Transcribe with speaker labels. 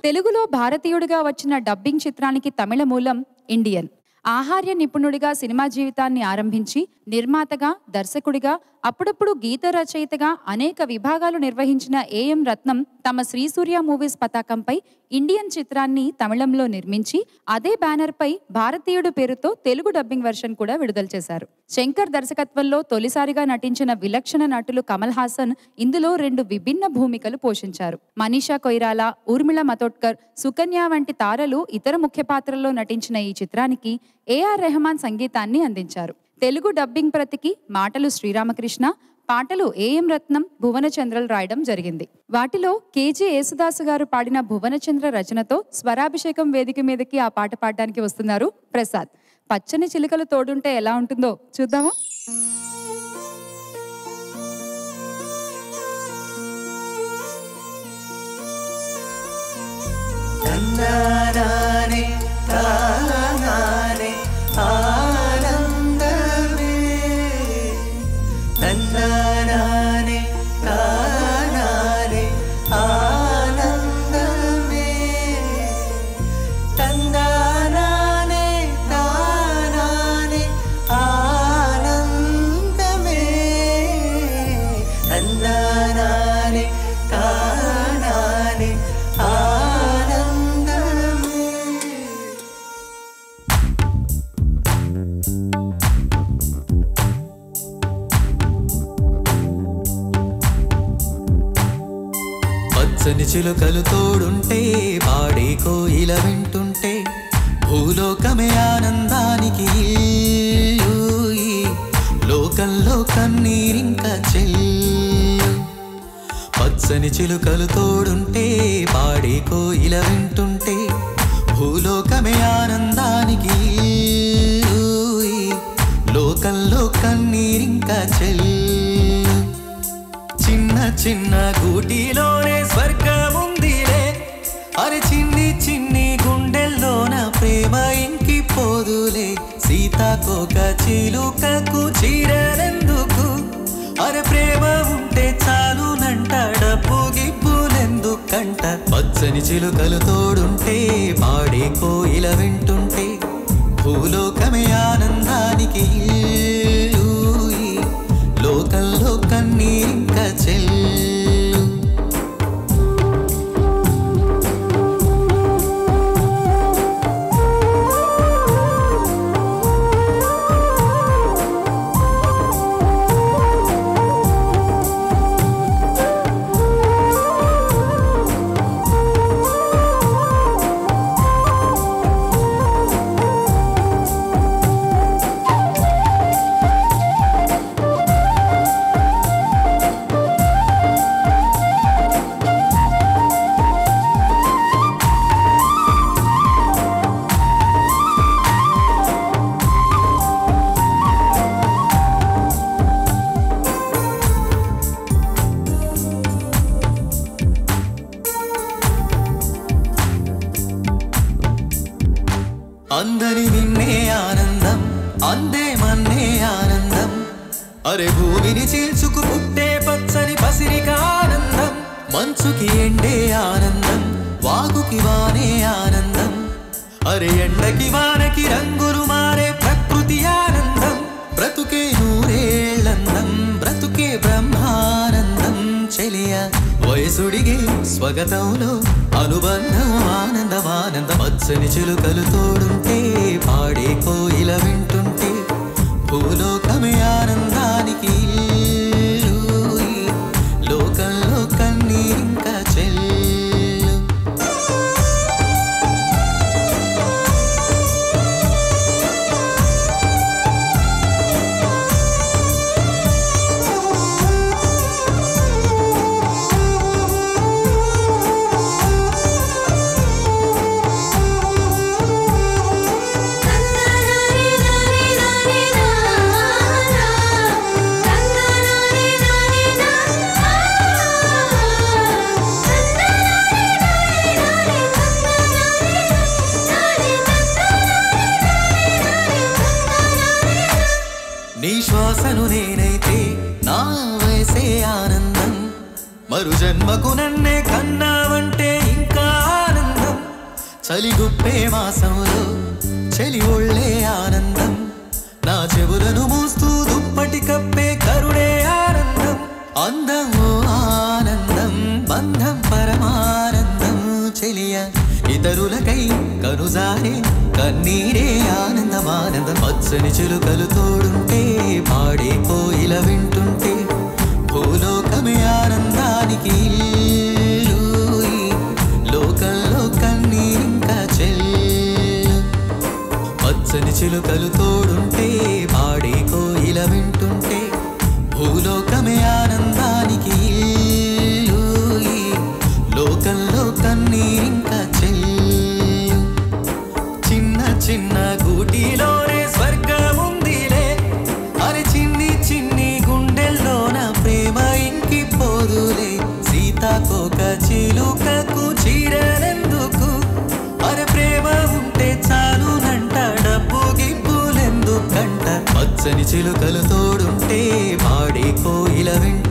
Speaker 1: తెలుగులో భారతీయుడిగా వచ్చిన డబ్బింగ్ చిత్రానికి తమిళ మూలం ఇండియన్. ఆహార్య నిపుణుడిగా సినిమా జీవితాన్ని ఆరంభించి నిర్మాతగా, దర్శకుడిగా, అప్పుడప్పుడు గీత రచయితగా అనేక విభాగాలు నిర్వహించిన ఏఎం రత్నం తమ శ్రీ సూర్య మూవీస్ పతాకంపై ఇండియన్ చిత్రాన్ని తమిళంలో నిర్మించి అదే బ్యానర్ పై భారతీయుడు పేరుతో తెలుగు డబ్బింగ్ వెర్షన్ కూడా విడుదల చేశారు. శంకర్ దర్శకత్వంలో తొలిసారిగా నటించిన విలక్షణ నటులు కమల్ హాసన్ ఇందులో 2 విభిన్న భూమికలు పోషించారు. మనీషా కొయిరాలా, ఊర్మిళ మతోడ్కర్, సుకన్య వంటి తారలు ఇతర ముఖ్య పాత్రల్లో నటించిన ఈ చిత్రానికి ఏఆర్ రెహమాన్ సంగీతాన్ని అందించారు. తెలుగు డబ్బింగ్ ప్రతికి మాటలు శ్రీరామకృష్ణ, పాటలు ఏఎం రత్నం, భువనచంద్రలు రాయడం జరిగింది. వాటిలో కేజే యేసుదాసు గారు పాడిన భువనచంద్ర రచనతో స్వరాభిషేకం వేదిక మీదకి ఆ పాట పాడడానికి వస్తున్నారు ప్రసాద్. పచ్చని చిలుకలు తోడుంటే ఎలా ఉంటుందో చూద్దామా?
Speaker 2: పచ్చని చిలుకలు తోడుంటే, పాడే కోయిల వింటుంటే, భూలోకమే ఆనందానికి లోకంలో కన్నీరింక చెల్లు. పచ్చని చిలుకలు తోడుంటే, పాడే కోయిల వింటుంటే, భూలోకమే ఆనందానికి లోకంలో కన్నీరింక చెల్లు. చిన్న చిన్న గూటిలోనే స్వర్గముందిలే, అరే చిన్ని చిన్ని గుండెల్లోన ప్రేమ ఇంకిపోదులే. సీతాకోక చిలుకకు చీరలెందుకు, అరే ప్రేమ ఉంటే చాలునంట, డబ్బు గిబ్బులెందుకంట. పచ్చని చిలుకలు తోడుంటే, పాడే కోయిల వింటుంటే, భూలోకమే ఆనందానికి లోకంలో కన్నీరింక చెల్లు. అందరి నిన్నే ఆనందం, అందే మన్నే ఆనందం, అరే భూమిని చీల్చుకు పుట్టే పచ్చని పసిరిక ఆనందం. మంచుకి ఎండే ఆనందం, వాగుకి వానే ఆనందం, అరే ఎండకి వానకి రంగులు మారే ప్రకృతి ఆనందం. బ్రతుకే నూరేళ్ళందం, బ్రతుకే బ్రహ్మానందం. చెలియ వయసుడిగే స్వగతంలో అనుబంధం ఆనందం ఆనందం. పచ్చని చిలుకలు తోడుంటే, పాడే కోయిల వింటుంటే, భూలోకమే ఆనందానికి లోకంలో కన్నీరింక చెల్లు. నీ శ్వాసను నేనైతే నా వయసే ఆనందం, మరు జన్మకు నన్నే కన్నావంటే ఇంకా ఆనందం. చలిగుప్పే మాసంలో చలి ఒళ్ళే ఆనందం నా చెవులను మూస్తూ దుప్పటి కప్పే కరుడే ఆనందం అందం ఓ ఆనందం బంధం పరమానందం చెలియ ఇతరులకై కనుజారే కన్నీరే ఆనందమానందం పచ్చని చిలుకలు తోడుంటే పాడే కోయిల వింటుంటే భూలోకమే ఆనందానికి ఇల్లు లోకంలో కన్నీరింకా చెల్లు పచ్చని చిలుకలు తోడుంటే పాడే కోయిల వింటుంటే భూలోకమే ఆనందానికి ఇల్లు లోకంలో కన్నీరింకా చెల్లు చిన్న చిన్న గూటిలోనే స్వర్గం ఉందిలే అరే చిన్ని చిన్ని గుండెల్లోన ప్రేమ ఇంకిపోదులే సీతాకోక చిలుకకు చీరలెందుకు అరే ప్రేమ ఉంటే చాలునంట డబ్బు గిబ్బులెందుకంట పచ్చని చిలుకలు తోడుంటే పాడే కోయిల వింట